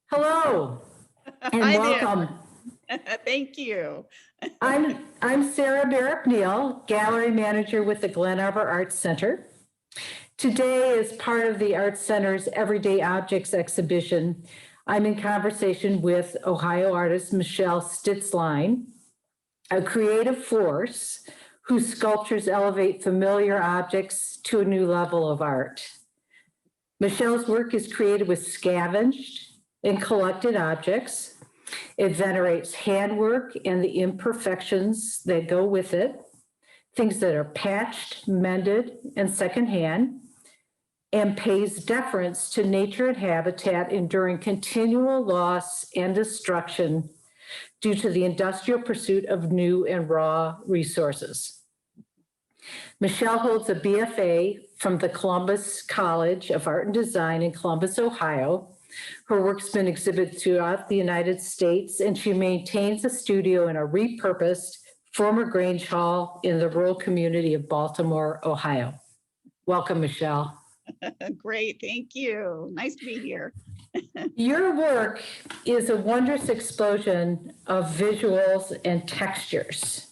Hello and Hi welcome. there. Thank you. I'm Sarah Barrett Neal, Gallery Manager with the Glen Arbor Arts Center. Today, as part of the Arts Center's Everyday Objects exhibition, I'm in conversation with Ohio artist Michelle Stitzlein, a creative force whose sculptures elevate familiar objects to a new level of art. Michelle's work is created with scavenged and collected objects. It venerates handwork and the imperfections that go with it, things that are patched, mended, and secondhand, and pays deference to nature and habitat enduring continual loss and destruction due to the industrial pursuit of new and raw resources. Michelle holds a BFA from the Columbus College of Art and Design in Columbus, Ohio. Her work's been exhibited throughout the United States, and she maintains a studio in a repurposed former Grange Hall in the rural community of Baltimore, Ohio. Welcome, Michelle. Great, thank you. Nice to be here. Your work is a wondrous explosion of visuals and textures.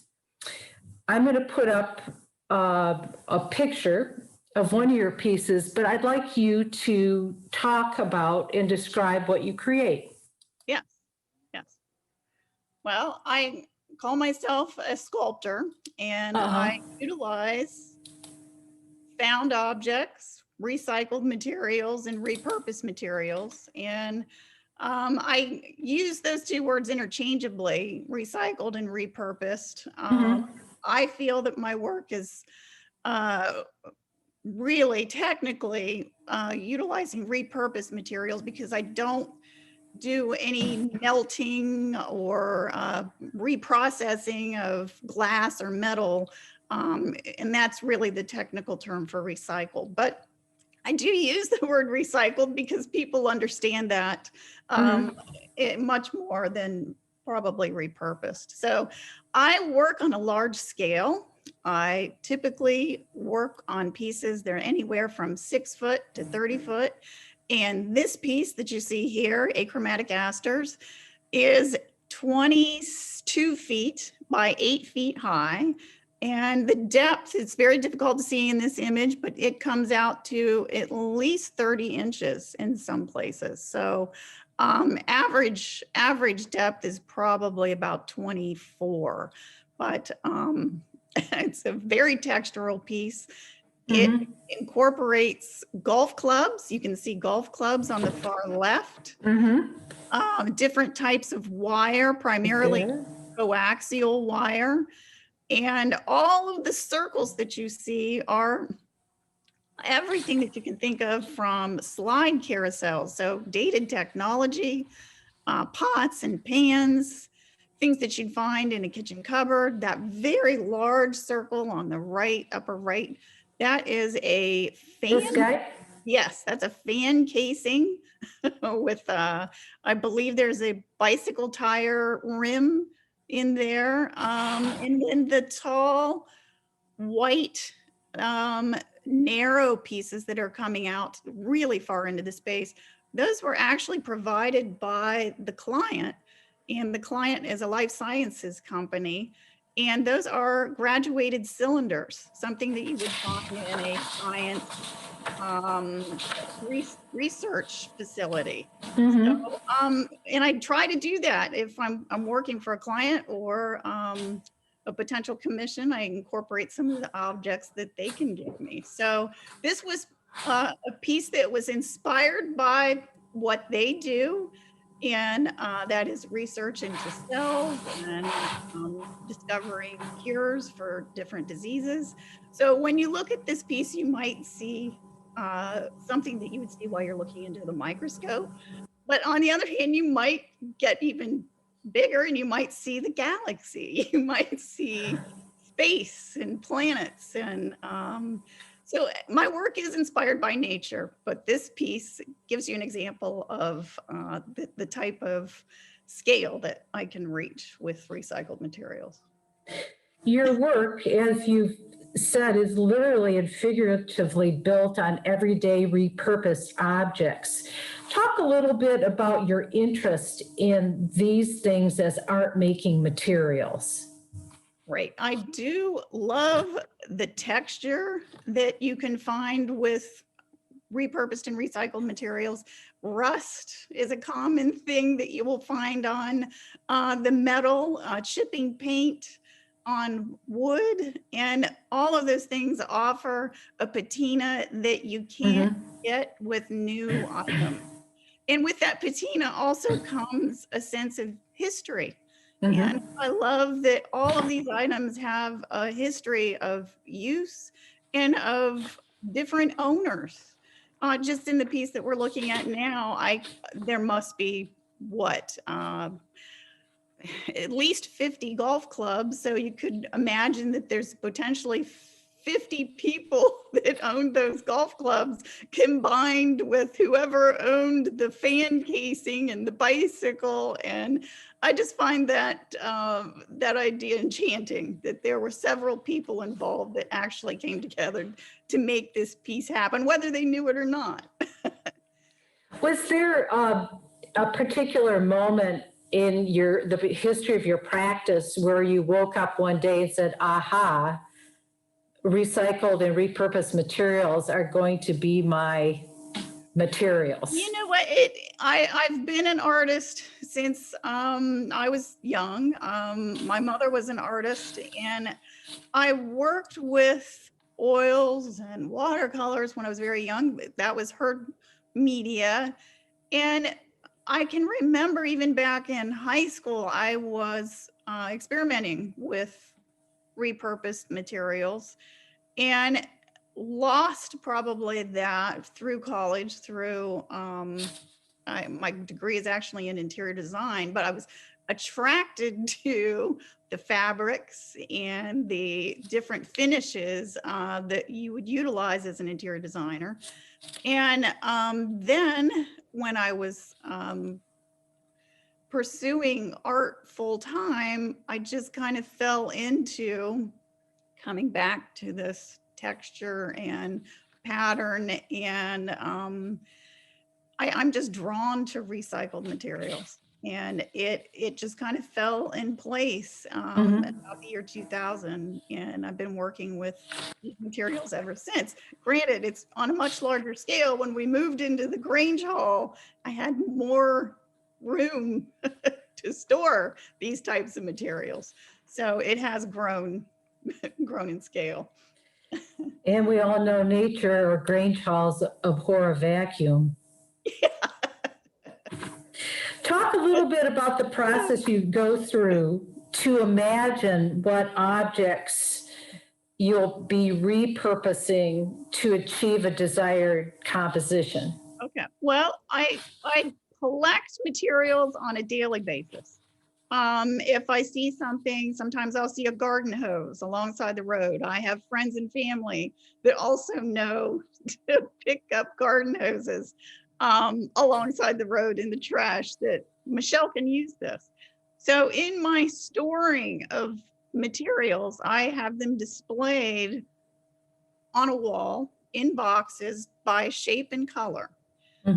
I'm going to put up a picture of one of your pieces, but I'd like you to talk about and describe what you create. Yes. Well, I call myself a sculptor, and I utilize found objects, recycled materials, and repurposed materials. And I use those two words interchangeably, recycled and repurposed. I feel that my work is really technically utilizing repurposed materials because I don't do any melting or reprocessing of glass or metal. And that's really the technical term for recycled. But I do use the word recycled because people understand that much more than probably repurposed. So I work on a large scale. I typically work on pieces that are anywhere from 6 foot to 30 foot. And this piece that you see here, achromatic asters, is 22 feet by 8 feet high. And the depth, it's very difficult to see in this image, but it comes out to at least 30 inches in some places. So average depth is probably about 24, but it's a very textural piece. It incorporates golf clubs. You can see golf clubs on the far left. Different types of wire, primarily coaxial wire. And all of the circles that you see are everything that you can think of, from slide carousels, so dated technology, pots and pans, things that you'd find in a kitchen cupboard. That very large circle on the right, upper right, that is a fan. This guy? Yes, that's a fan casing with, I believe there's a bicycle tire rim in there. And then the tall, white, narrow pieces that are coming out really far into the space, those were actually provided by the client. And the client is a life sciences company. And those are graduated cylinders, something that you would find in a science research facility. So, and I try to do that if I'm working for a client or a potential commission. I incorporate some of the objects that they can give me. So this was a piece that was inspired by what they do, and that is research into cells and discovering cures for different diseases. So when you look at this piece, you might see something that you would see while you're looking into the microscope. But on the other hand, you might get even bigger and you might see the galaxy. You might see space and planets. And so my work is inspired by nature, but this piece gives you an example of the type of scale that I can reach with recycled materials. Your work, as you've set is literally and figuratively built on everyday repurposed objects. Talk a little bit about your interest in these things as art making materials. Right. I do love the texture that you can find with repurposed and recycled materials. Rust is a common thing that you will find on the metal, chipping paint on wood, and all of those things offer a patina that you can't get with new items. And with that patina also comes a sense of history. And I love that all of these items have a history of use and of different owners. Just in the piece that we're looking at now, there must be at least 50 golf clubs. So you could imagine that there's potentially 50 people that owned those golf clubs combined with whoever owned the fan casing and the bicycle. And I just find that that idea enchanting, that there were several people involved that actually came together to make this piece happen, whether they knew it or not. Was there a particular moment in the history of your practice where you woke up one day and said, aha, recycled and repurposed materials are going to be my materials? You know what? I've been an artist since I was young. My mother was an artist, and I worked with oils and watercolors when I was very young. That was her media. And I can remember even back in high school, I was experimenting with repurposed materials and lost probably that through college, through my degree is actually in interior design, but I was attracted to the fabrics and the different finishes that you would utilize as an interior designer. And then when I was pursuing art full time, I just kind of fell into coming back to this texture and pattern, and I'm just drawn to recycled materials, and it just kind of fell in place about the year 2000, and I've been working with these materials ever since. Granted, it's on a much larger scale. When we moved into the Grange Hall, I had more room to store these types of materials, so it has grown in scale. And we all know nature or Grange halls abhor a vacuum. Yeah. Talk a little bit about the process you go through to imagine what objects you'll be repurposing to achieve a desired composition. Okay. Well, I collect materials on a daily basis. If I see something, sometimes I'll see a garden hose alongside the road. I have friends and family that also know to pick up garden hoses alongside the road in the trash, that Michelle can use this. So in my storing of materials, I have them displayed on a wall in boxes by shape and color.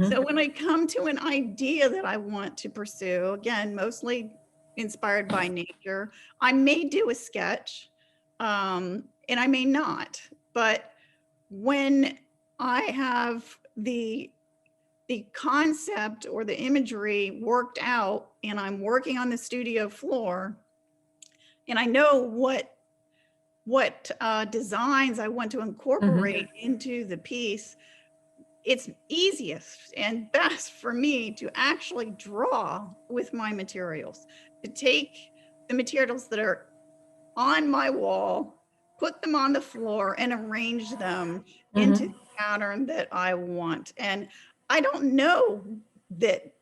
So when I come to an idea that I want to pursue, again, mostly inspired by nature, I may do a sketch and I may not. But when I have the concept or the imagery worked out and I'm working on the studio floor and I know what designs I want to incorporate into the piece, it's easiest and best for me to actually draw with my materials, to take the materials that are on my wall, put them on the floor and arrange them into the pattern that I want. And I don't know that,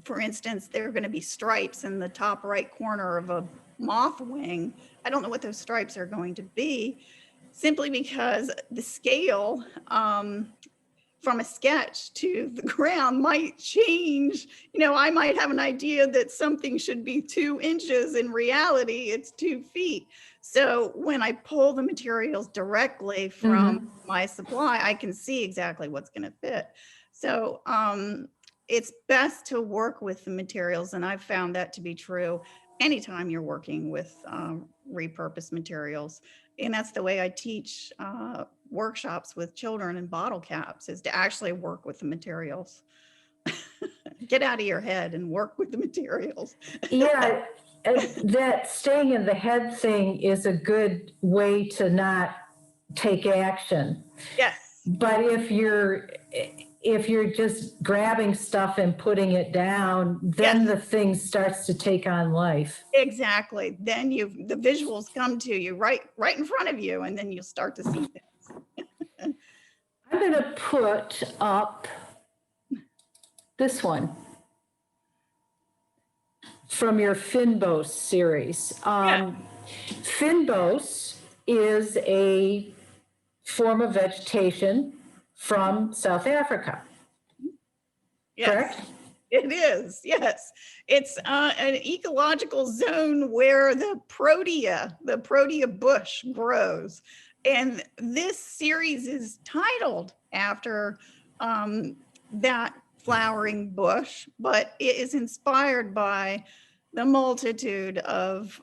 for instance, there are going to be stripes in the top right corner of a moth wing. I don't know what those stripes are going to be, simply because the scale from a sketch to the ground might change. You know, I might have an idea that something should be 2 inches. In reality, it's 2 feet. So when I pull the materials directly from my supply, I can see exactly what's going to fit. So it's best to work with the materials, and I've found that to be true anytime you're working with repurposed materials. And that's the way I teach workshops with children and bottle caps, is to actually work with the materials. Get out of your head and work with the materials. Yeah, that staying in the head thing is a good way to not take action. Yes. But if you're just grabbing stuff and putting it down, then the thing starts to take on life. Exactly. Then the visuals come to you right in front of you, and then you'll start to see things. I'm going to put up this one from your Fynbos series. Fynbos is a form of vegetation from South Africa. Yes, correct? It is, yes. It's an ecological zone where the protea bush grows. And this series is titled after that flowering bush, but it is inspired by the multitude of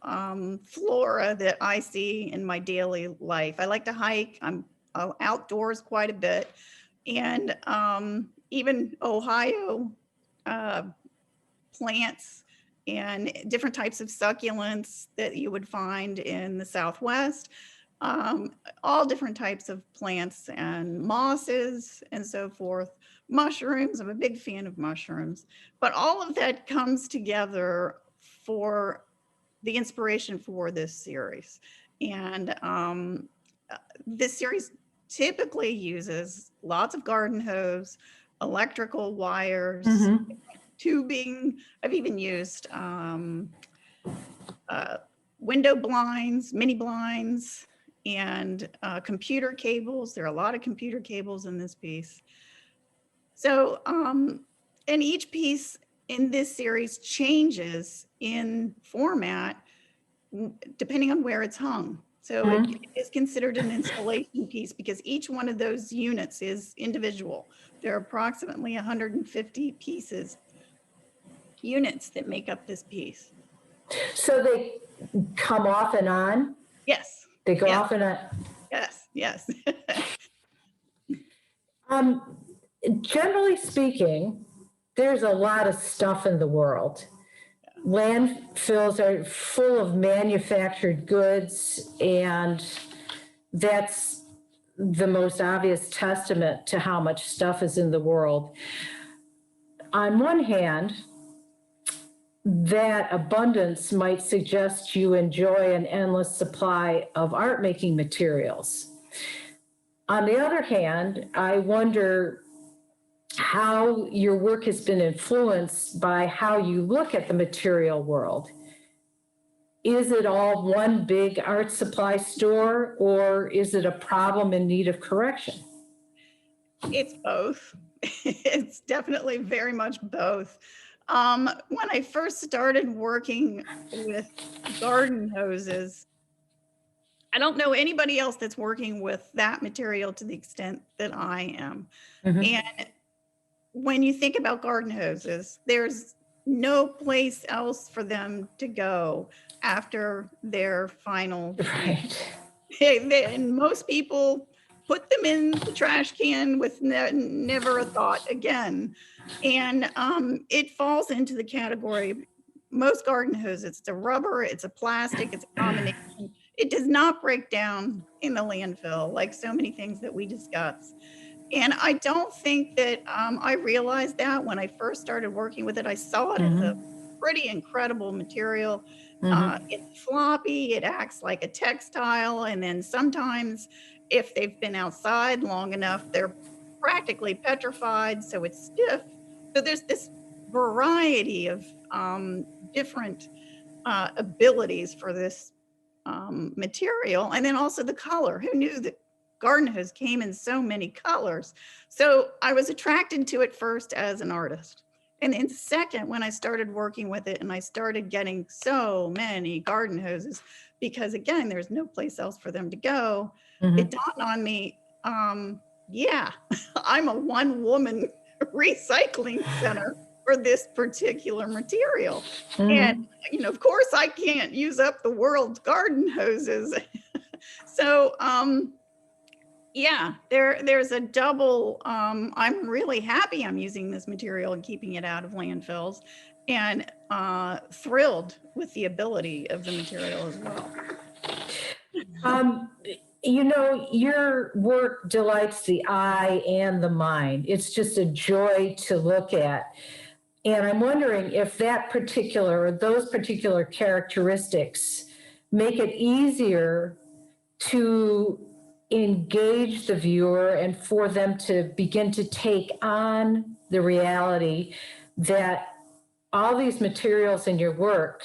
flora that I see in my daily life. I like to hike. I'm outdoors quite a bit. And even Ohio plants and different types of succulents that you would find in the Southwest, all different types of plants and mosses and so forth. Mushrooms, I'm a big fan of mushrooms, but all of that comes together for the inspiration for this series. And this series typically uses lots of garden hose, electrical wires, tubing. I've even used window blinds, mini blinds, and computer cables. There are a lot of computer cables in this piece. So, and each piece in this series changes in format depending on where it's hung. So it is considered an installation piece because each one of those units is individual. There are approximately 150 units that make up this piece. So they come off and on? Yes. They go off and on? Yes, yes. Generally speaking, there's a lot of stuff in the world. Landfills are full of manufactured goods, and that's the most obvious testament to how much stuff is in the world. On one hand, that abundance might suggest you enjoy an endless supply of art making materials. On the other hand, I wonder how your work has been influenced by how you look at the material world. Is it all one big art supply store, or is it a problem in need of correction? It's both. It's definitely very much both. When I first started working with garden hoses, I don't know anybody else that's working with that material to the extent that I am. And when you think about garden hoses, there's no place else for them to go after their final. Right. And most people put them in the trash can with never a thought again. And it falls into the category, most garden hoses, it's a rubber, it's a plastic, it's a combination. It does not break down in the landfill like so many things that we discuss. And I don't think that I realized that when I first started working with it. I saw it as a pretty incredible material. It's floppy, it acts like a textile, and then sometimes if they've been outside long enough, they're practically petrified, so it's stiff. So there's this variety of different abilities for this material, and then also the color. Who knew that garden hose came in so many colors? So I was attracted to it first as an artist. And then second, when I started working with it and I started getting so many garden hoses, because again, there's no place else for them to go. Mhm. It dawned on me, yeah, I'm a one-woman recycling center for this particular material. And, Mhm. of course, I can't use up the world's garden hoses. So, yeah, there's a double, I'm really happy I'm using this material and keeping it out of landfills, and thrilled with the ability of the material as well. Um, your work delights the eye and the mind. It's just a joy to look at. And I'm wondering if those particular characteristics make it easier to engage the viewer and for them to begin to take on the reality that all these materials in your work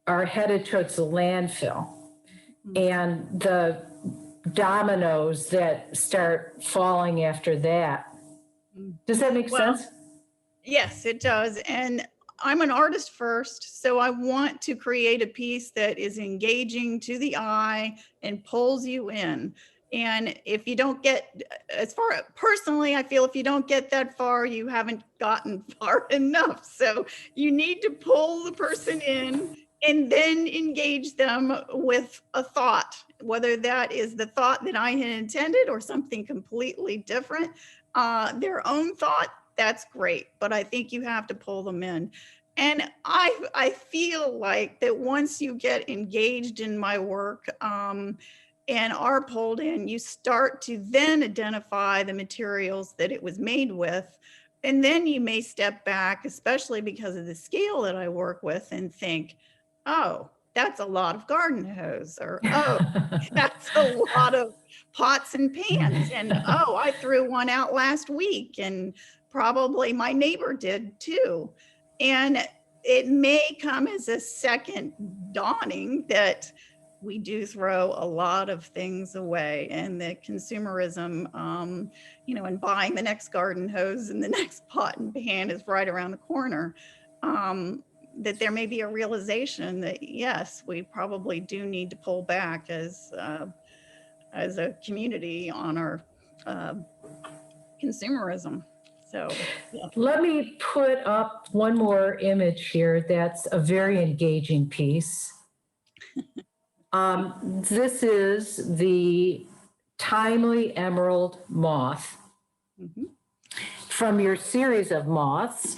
are headed towards the landfill, and the dominoes that start falling after that. Does that make sense? Yes, it does. And I'm an artist first, so I want to create a piece that is engaging to the eye and pulls you in. And if you don't get, personally, I feel if you don't get that far, you haven't gotten far enough. So you need to pull the person in and then engage them with a thought, whether that is the thought that I had intended or something completely different. Their own thought, that's great, but I think you have to pull them in. And I feel like that once you get engaged in my work, and are pulled in, you start to then identify the materials that it was made with. And then you may step back, especially because of the scale that I work with, and think, oh, that's a lot of garden hose, or oh, that's a lot of pots and pans. And oh, I threw one out last week, and probably my neighbor did too. And it may come as a second dawning that we do throw a lot of things away, and the consumerism, and buying the next garden hose and the next pot and pan is right around the corner. That there may be a realization that yes, we probably do need to pull back as a community on our consumerism. So yeah. Let me put up one more image here that's a very engaging piece. This is the timely emerald moth from your series of moths.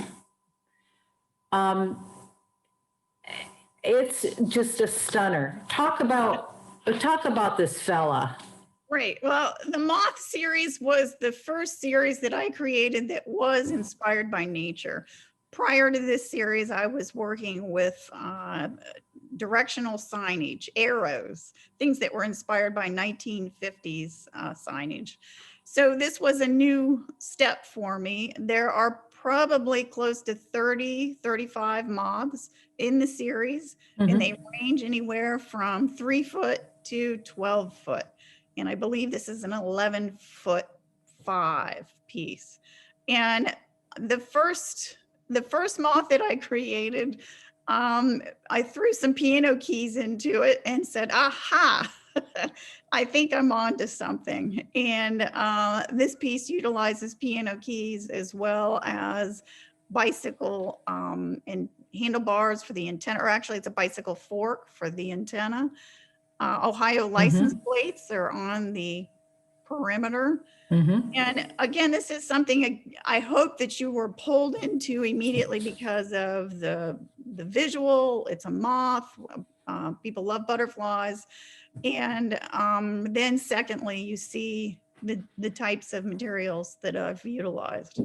It's just a stunner. Talk about this fella. Right. Well, the moth series was the first series that I created that was inspired by nature. Prior to this series, I was working with directional signage, arrows, things that were inspired by 1950s signage. So this was a new step for me. There are probably close to 30, 35 moths in the series, and they range anywhere from 3 foot to 12 foot. And I believe this is an 11-foot 5 piece. And the first moth that I created, I threw some piano keys into it and said, aha, I think I'm on to something. And this piece utilizes piano keys as well as bicycle and handlebars for the antenna, or actually it's a bicycle fork for the antenna. Ohio license plates are on the perimeter. And again, this is something I hope that you were pulled into immediately because of the visual. It's a moth. People love butterflies. And then secondly, you see the types of materials that I've utilized.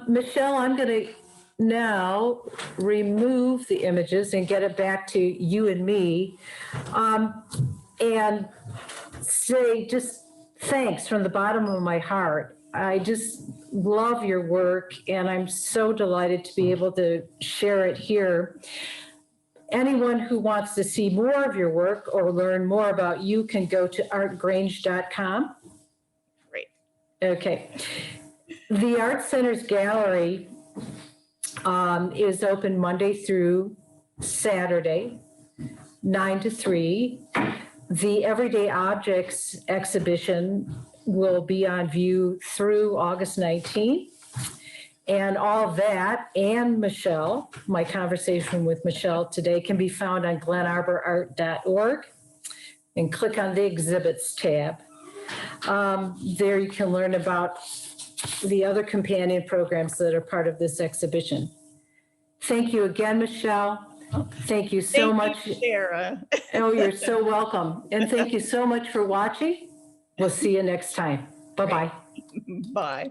Michelle, I'm going to now remove the images and get it back to you and me, and say just thanks from the bottom of my heart. I just love your work, and I'm so delighted to be able to share it here. Anyone who wants to see more of your work or learn more about you can go to artgrange.com. Great. Okay. The Art Center's gallery is open Monday through Saturday, 9 to 3. The Everyday Objects exhibition will be on view through August 19th. And all of that and Michelle, my conversation with Michelle today, can be found on glenarborart.org, and click on the exhibits tab. There you can learn about the other companion programs that are part of this exhibition. Thank you again, Michelle. Thank you so much. You, Sarah. Oh, you're so welcome. And thank you so much for watching. We'll see you next time. Bye-bye. Bye.